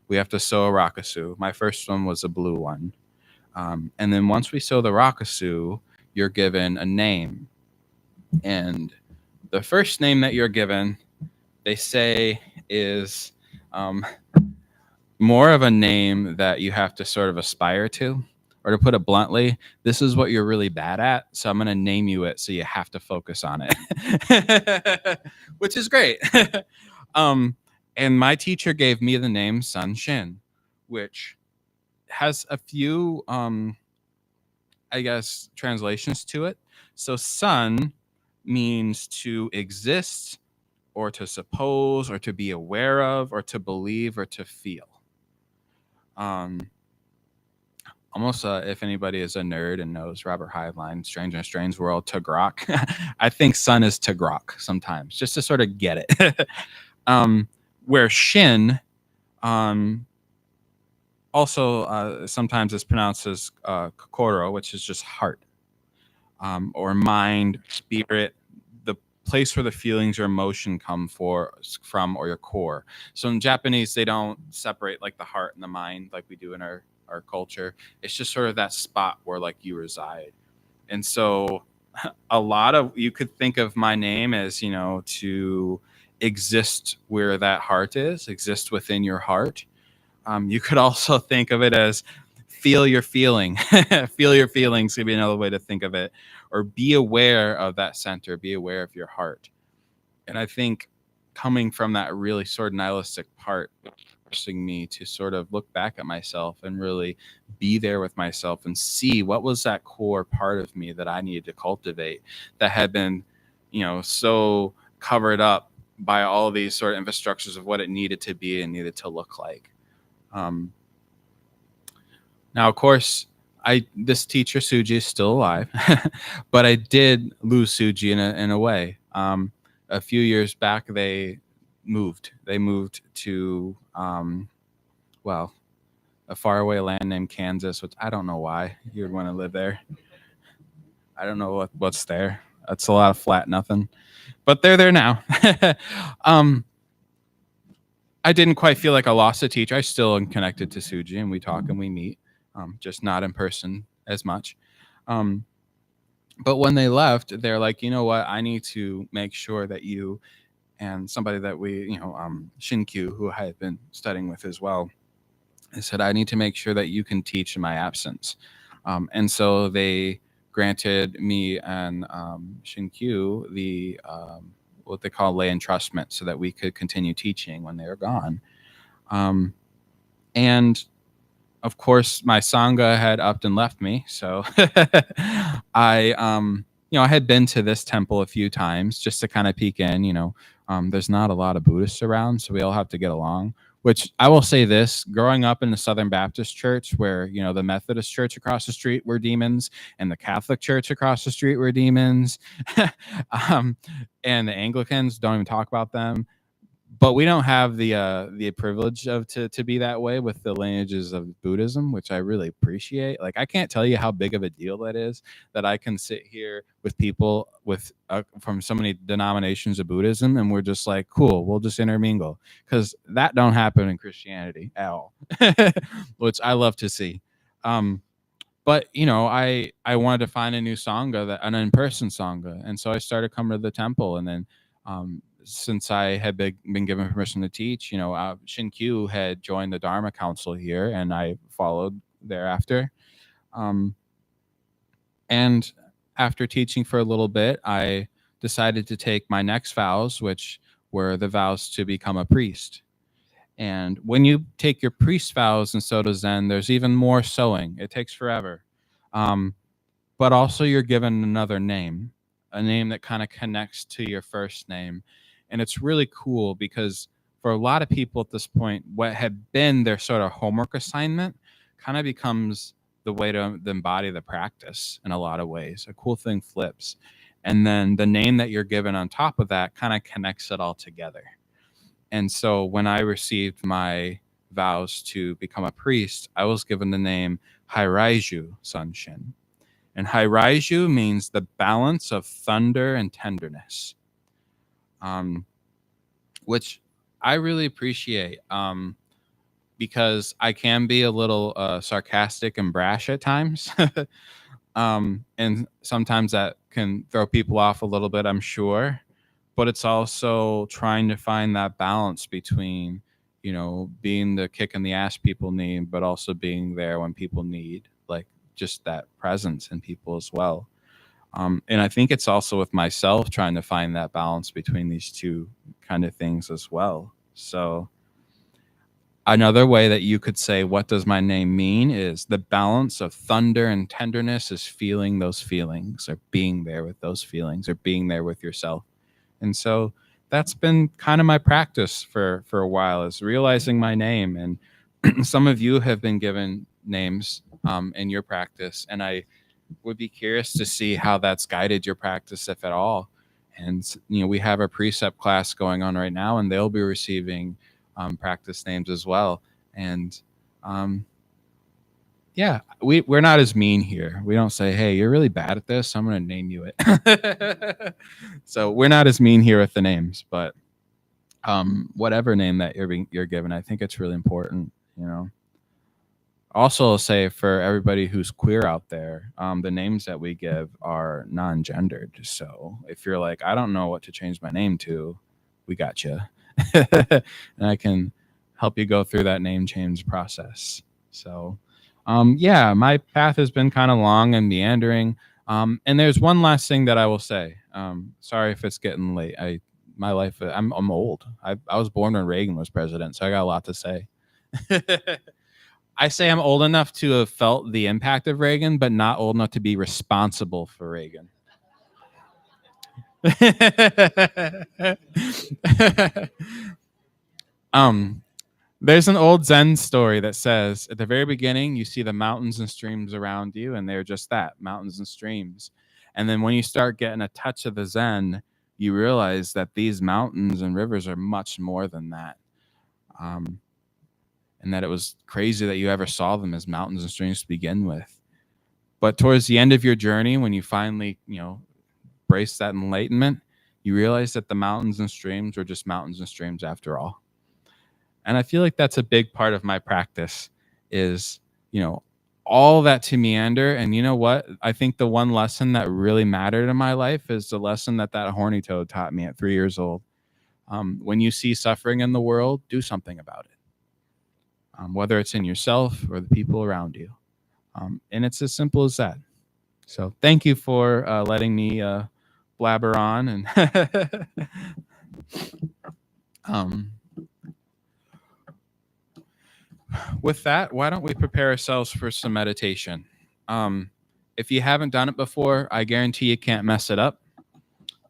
We have to sew a rakusu. My first one was a blue one. And then once we sew the rakusu, you're given a name. And the first name that you're given, they say, is more of a name that you have to sort of aspire to, or to put it bluntly, this is what you're really bad at, so I'm going to name you it so you have to focus on it, which is great. And my teacher gave me the name Sonshin, which has a few, I guess, translations to it. So sun means to exist, or to suppose, or to be aware of, or to believe, or to feel. Almost if anybody is a nerd and knows Robert Heinlein, Strange in a Strange World, Tagrok, I think sun is Tagrok sometimes, just to sort of get it. Where shin also sometimes is pronounced as kokoro, which is just heart, or mind, spirit, the place where the feelings or emotion come from, or your core. So in Japanese, they don't separate like the heart and the mind like we do in our culture. It's just sort of that spot where like you reside. And so you could think of my name as, to exist where that heart is, exist within your heart. You could also think of it as feel your feeling. Feel your feelings could be another way to think of it. Or be aware of that center, be aware of your heart. And I think coming from that really sort of nihilistic part, forcing me to sort of look back at myself and really be there with myself and see what was that core part of me that I needed to cultivate that had been, so covered up by all these sort of infrastructures of what it needed to be and needed to look like. Now, of course, this teacher Suji is still alive, but I did lose Suji in a way. A few years back, they moved. They moved to a faraway land named Kansas, which I don't know why you would want to live there. I don't know what's there. That's a lot of flat nothing, but they're there now. I didn't quite feel like I lost a teacher. I still am connected to Suji, and we talk and we meet, just not in person as much. But when they left, they're like, you know what? I need to make sure that you and somebody that we, Shinkyu, who I had been studying with as well, I said, I need to make sure that you can teach in my absence. And so they granted me and Shinkyu the what they call lay entrustment, so that we could continue teaching when they were gone. And of course, my sangha had upped and left me, so I I had been to this temple a few times just to kind of peek in. There's not a lot of Buddhists around, so we all have to get along. Which I will say this: growing up in the Southern Baptist Church, where the Methodist Church across the street were demons, and the Catholic Church across the street were demons, and the Anglicans, don't even talk about them. But we don't have the privilege of to be that way with the lineages of Buddhism, which I really appreciate. Like, I can't tell you how big of a deal that is, that I can sit here with people with from so many denominations of Buddhism, and we're just like, cool, we'll just intermingle, because that don't happen in Christianity at all, which I love to see. But I wanted to find a new sangha, an in-person sangha, and so I started coming to the temple, and then since I had been given permission to teach, Shinkyu had joined the Dharma Council here, and I followed thereafter. And after teaching for a little bit, I decided to take my next vows, which were the vows to become a priest. And when you take your priest vows in Soto Zen, there's even more sewing. It takes forever. But also you're given another name, a name that kind of connects to your first name. And it's really cool because for a lot of people at this point, what had been their sort of homework assignment kind of becomes the way to embody the practice in a lot of ways. A cool thing flips. And then the name that you're given on top of that kind of connects it all together. And so when I received my vows to become a priest, I was given the name Hairaiju Sonshin. And Hairaiju means the balance of thunder and tenderness, which I really appreciate, because I can be a little sarcastic and brash at times. And sometimes that can throw people off a little bit, I'm sure. But it's also trying to find that balance between, being the kick in the ass people need, but also being there when people need, like, just that presence in people as well. And I think it's also with myself trying to find that balance between these two kind of things as well. So another way that you could say, what does my name mean, is the balance of thunder and tenderness is feeling those feelings, or being there with those feelings, or being there with yourself. And so that's been kind of my practice for a while, is realizing my name. And some of you have been given names in your practice, and I would be curious to see how that's guided your practice, if at all. And we have a precept class going on right now, and they'll be receiving practice names as well. And yeah, we're not as mean here. We don't say, hey, you're really bad at this, I'm going to name you it. So we're not as mean here with the names, but whatever name that you're given, I think it's really important. Also, I'll say, for everybody who's queer out there, the names that we give are non-gendered. So if you're like, I don't know what to change my name to, we got you. And I can help you go through that name change process. So yeah, my path has been kind of long and meandering. And there's one last thing that I will say. Sorry if it's getting late. My life, I'm old. I was born when Reagan was president, so I got a lot to say. I say I'm old enough to have felt the impact of Reagan, but not old enough to be responsible for Reagan. There's an old Zen story that says, at the very beginning, you see the mountains and streams around you, and they're just that, mountains and streams. And then when you start getting a touch of the Zen, you realize that these mountains and rivers are much more than that. And that it was crazy that you ever saw them as mountains and streams to begin with. But towards the end of your journey, when you finally, brace that enlightenment, you realize that the mountains and streams are just mountains and streams after all. And I feel like that's a big part of my practice, is, all that to meander. And you know what? I think the one lesson that really mattered in my life is the lesson that horny toad taught me at 3 years old. When you see suffering in the world, do something about it. Whether it's in yourself or the people around you. And it's as simple as that. So thank you for letting me blabber on. And with that, why don't we prepare ourselves for some meditation? If you haven't done it before, I guarantee you can't mess it up.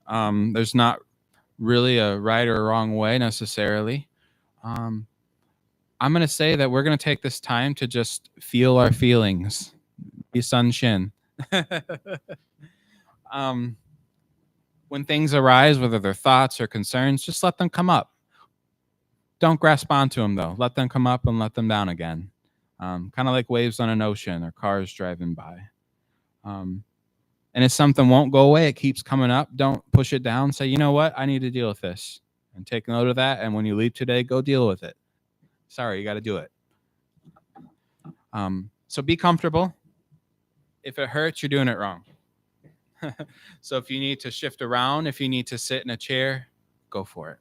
There's not really a right or wrong way necessarily. I'm going to say that we're going to take this time to just feel our feelings. Be Sonshin. When things arise, whether they're thoughts or concerns, just let them come up. Don't grasp onto them, though. Let them come up and let them down again. Kind of like waves on an ocean or cars driving by. And if something won't go away, it keeps coming up. Don't push it down. Say, you know what? I need to deal with this. And take note of that. And when you leave today, go deal with it. Sorry, you got to do it. So be comfortable. If it hurts, you're doing it wrong. So if you need to shift around, if you need to sit in a chair, go for it.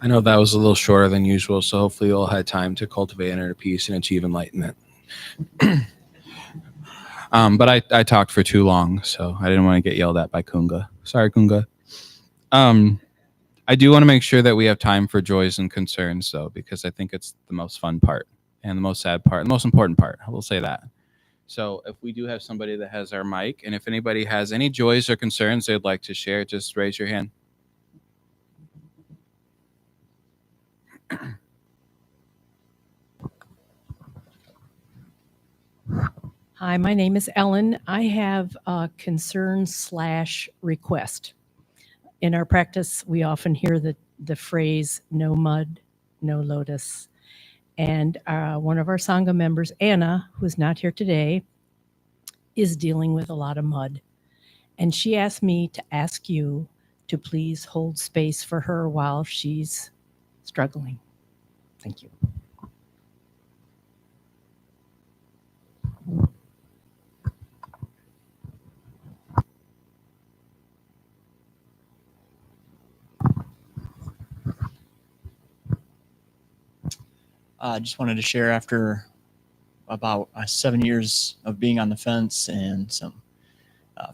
I know that was a little shorter than usual, so hopefully you all had time to cultivate inner peace and achieve enlightenment. But I talked for too long, so I didn't want to get yelled at by Kunga. Sorry, Kunga. I do want to make sure that we have time for joys and concerns, though, because I think it's the most fun part and the most sad part, the most important part. I will say that. So if we do have somebody that has our mic, and if anybody has any joys or concerns they'd like to share, just raise your hand. Hi, my name is Ellen. I have a concern/request. In our practice, we often hear the phrase, no mud, no lotus. And one of our Sangha members, Anna, who is not here today, is dealing with a lot of mud. And she asked me to ask you to please hold space for her while she's struggling. Thank you. I just wanted to share after about 7 years of being on the fence and some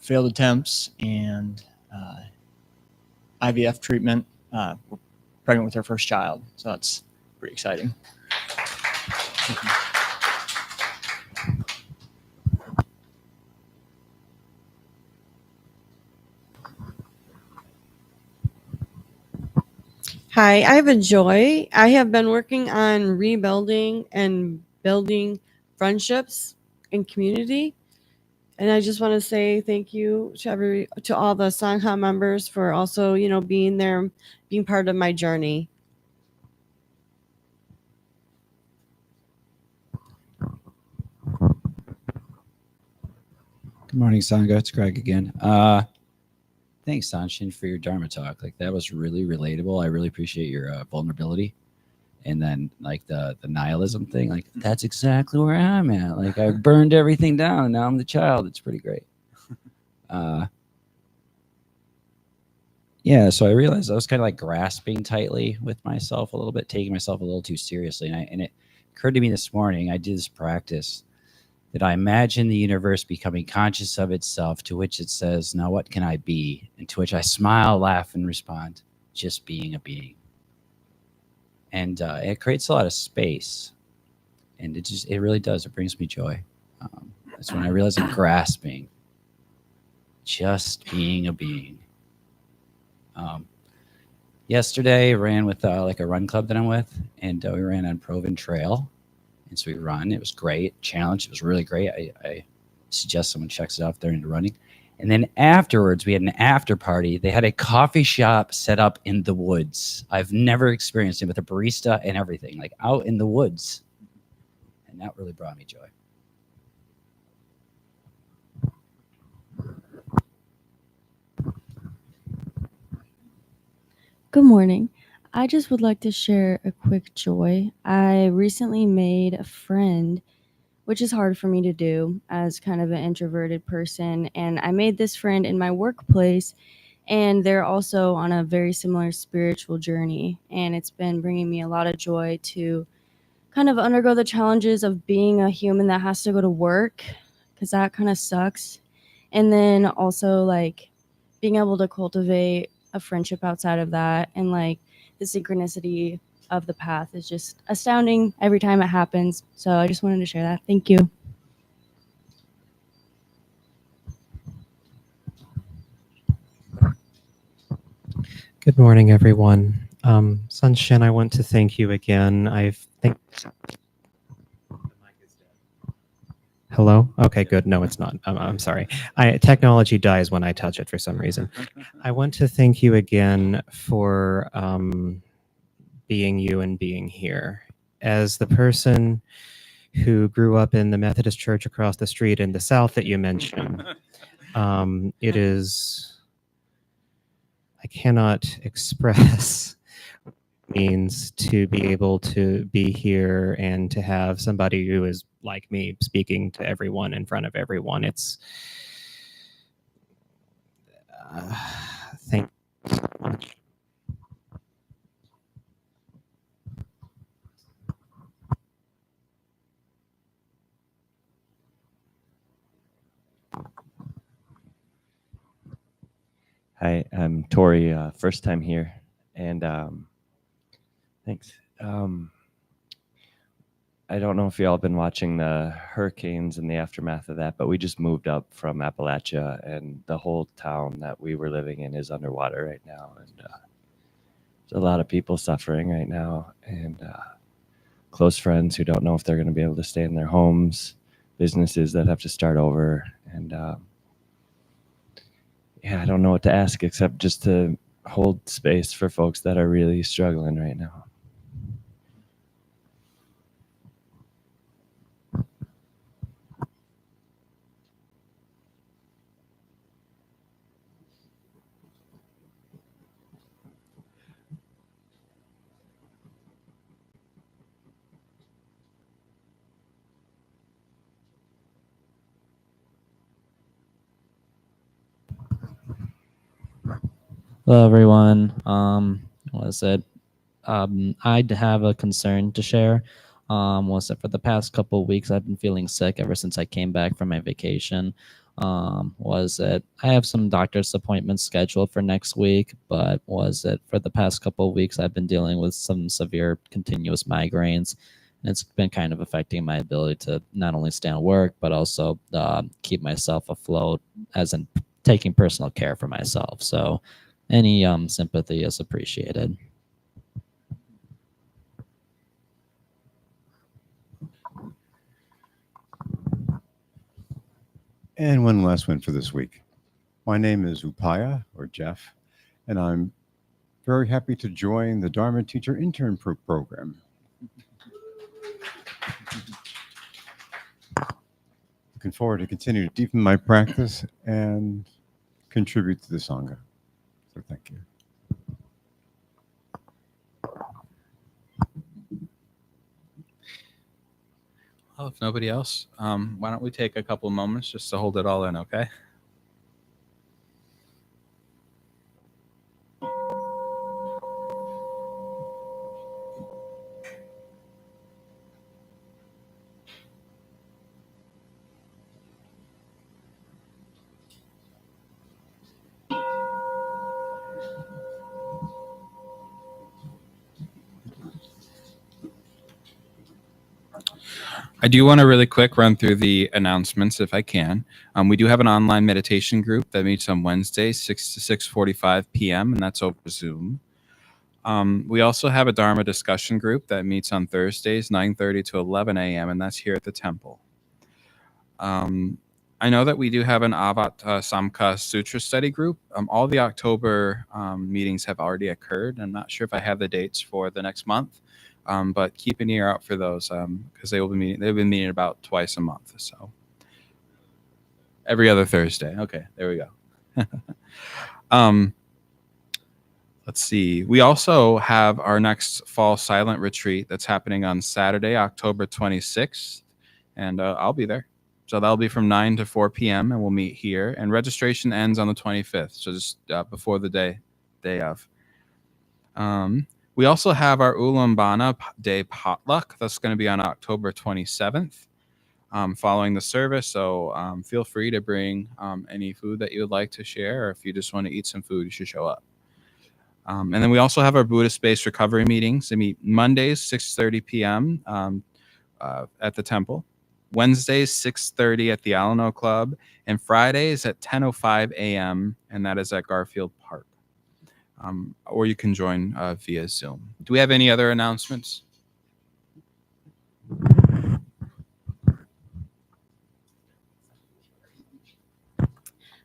failed attempts and IVF treatment, we're pregnant with our first child. So that's pretty exciting. Hi, I have a joy. I have been working on rebuilding and building friendships and community. And I just want to say thank you to all the Sangha members for also, being there, being part of my journey. Good morning, Sangha. It's Greg again. Thanks, Sonshin, for your Dharma talk. Like, that was really relatable. I really appreciate your vulnerability. And then, like, the nihilism thing, like, that's exactly where I'm at. Like, I burned everything down, and now I'm the child. It's pretty great. Yeah, so I realized I was kind of like grasping tightly with myself a little bit, taking myself a little too seriously. And it occurred to me this morning, I did this practice, that I imagine the universe becoming conscious of itself, to which it says, now what can I be? And to which I smile, laugh, and respond, just being a being. And it creates a lot of space. And it really does. It brings me joy. That's when I realize I'm grasping, just being a being. Yesterday, I ran with like a run club that I'm with, and we ran on Proven Trail. And so we run. It was great. Challenge. It was really great. I suggest someone checks it out if they're into running. And then afterwards, we had an after party. They had a coffee shop set up in the woods. I've never experienced it, with a barista and everything, like out in the woods. And that really brought me joy. Good morning. I just would like to share a quick joy. I recently made a friend, which is hard for me to do as kind of an introverted person. And I made this friend in my workplace, and they're also on a very similar spiritual journey. And it's been bringing me a lot of joy to kind of undergo the challenges of being a human that has to go to work, because that kind of sucks. And then also like being able to cultivate a friendship outside of that, and like the synchronicity of the path is just astounding every time it happens. So I just wanted to share that. Thank you. Good morning, everyone. Sonshin, I want to thank you again. Hello? Okay, good. No, it's not. I'm sorry. Technology dies when I touch it for some reason. I want to thank you again for being you and being here. As the person who grew up in the Methodist church across the street in the South that you mentioned, it is, I cannot express what it means to be able to be here and to have somebody who is like me speaking to everyone in front of everyone. It's thank you so much. Hi, I'm Tori. First time here, and thanks. I don't know if y'all been watching the hurricanes and the aftermath of that, but we just moved up from Appalachia, and the whole town that we were living in is underwater right now, and there's a lot of people suffering right now, and close friends who don't know if they're going to be able to stay in their homes, businesses that have to start over, and yeah, I don't know what to ask except just to hold space for folks that are really struggling right now. Hello, everyone. Was it? I'd have a concern to share. Was that for the past couple of weeks I've been feeling sick ever since I came back from my vacation. Was it? I have some doctor's appointments scheduled for next week, but was it for the past couple of weeks I've been dealing with some severe continuous migraines. And it's been kind of affecting my ability to not only stay on work, but also keep myself afloat, as in taking personal care for myself. So any sympathy is appreciated. And one last one for this week. My name is Upaya, or Jeff, and I'm very happy to join the Dharma Teacher Intern Program. Looking forward to continue to deepen my practice and contribute to the Sangha. So thank you. Well, if nobody else, why don't we take a couple moments just to hold it all in, okay? I do want to really quick run through the announcements if I can. We do have an online meditation group that meets on Wednesdays, 6 to 6:45 p.m., and that's over Zoom. We also have a Dharma discussion group that meets on Thursdays, 9:30 to 11 a.m., and that's here at the temple. I know that we do have an Avat Samkhya Sutra study group. All the October meetings have already occurred. I'm not sure if I have the dates for the next month. But keep an ear out for those because they've been meeting about twice a month. So every other Thursday. Okay, there we go. Let's see. We also have our next fall silent retreat that's happening on Saturday, October 26th, and I'll be there. So that'll be from 9 to 4 p.m. and we'll meet here. And registration ends on the 25th, so just before the day of. We also have our Ulaanbaatar Day potluck. That's going to be on October 27th following the service. So feel free to bring any food that you would like to share, or if you just want to eat some food, you should show up. And then we also have our Buddhist-based recovery meetings. They meet Mondays, 6:30 p.m. At the temple. Wednesdays, 6:30 at the Alano Club. And Fridays at 10:05 a.m. And that is at Garfield Park. Or you can join via Zoom. Do we have any other announcements?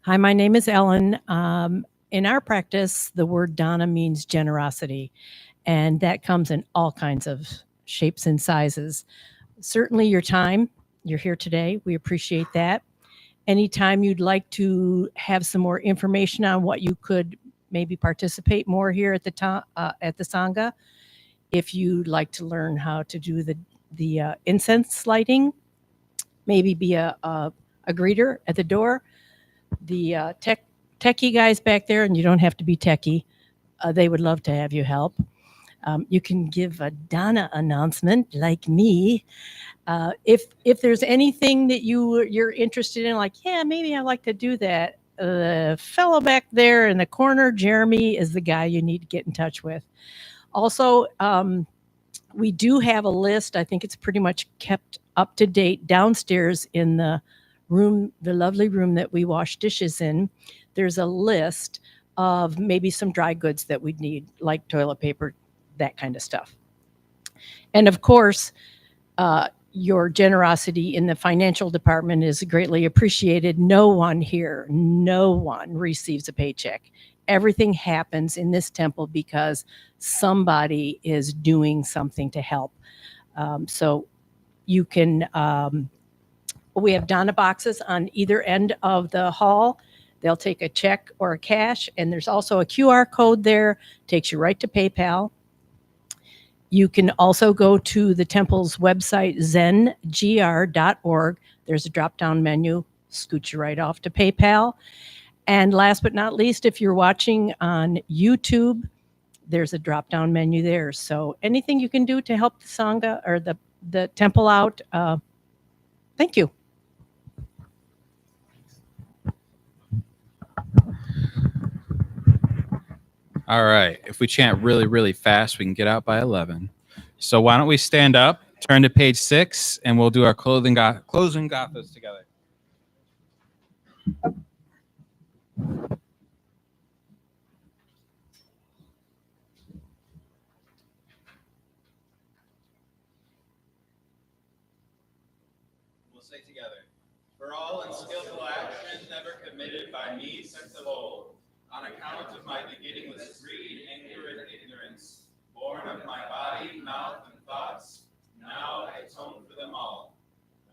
Hi, my name is Ellen. In our practice, the word dana means generosity, and that comes in all kinds of shapes and sizes. Certainly your time, you're here today. We appreciate that. Anytime you'd like to have some more information on what you could maybe participate more here at the Sangha. If you'd like to learn how to do the incense lighting, maybe be a greeter at the door. The techie guys back there, and you don't have to be techie. They would love to have you help. You can give a dana announcement like me. If there's anything that you're interested in, like, yeah, maybe I'd like to do that, the fellow back there in the corner, Jeremy, is the guy you need to get in touch with. Also, we do have a list. I think it's pretty much kept up to date downstairs in the room, the lovely room that we wash dishes in. There's a list of maybe some dry goods that we'd need, like toilet paper, that kind of stuff. And of course, your generosity in the financial department is greatly appreciated. No one here, no one receives a paycheck. Everything happens in this temple because somebody is doing something to help. So you can, we have Donna boxes on either end of the hall. They'll take a check or a cash, and there's also a QR code there, takes you right to PayPal. You can also go to the temple's website, zengr.org. There's a drop-down menu, scoot you right off to PayPal. And last but not least, if you're watching on YouTube, there's a drop-down menu there. So anything you can do to help the Sangha or the temple out, thank you. All right. If we chant really, really fast, we can get out by 11. So why don't we stand up, turn to page 6, and we'll do our closing gathas together. We'll say together. For all unskillful actions never committed by me since of old, on account of my beginningless greed, anger, and ignorance, born of my body, mouth, and thoughts, now I atone for them all.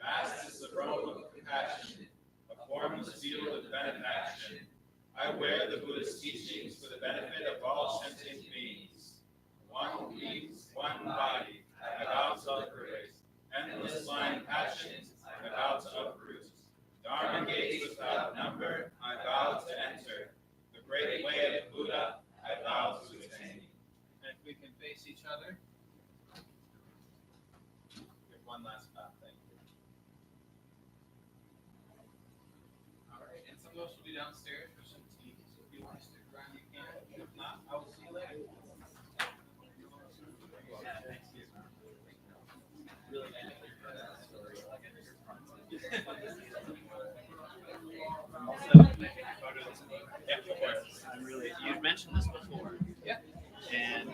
Vast is the robe of compassion, a formless field of benefaction. I wear the Buddhist teachings for the benefit of all sentient beings. One peace, one body, I vow to uproot. Endless blind passions, I vow to uproot. Dharma gates without number, I vow to enter. The great way of Buddha, I vow to attain. And if we can face each other. Give one last bow, thank you. All right, and some of us will be downstairs for some tea, so if you want to stick around, you can. If not, I will see you later. Really nice to hear that story. You've mentioned this before. Yeah. And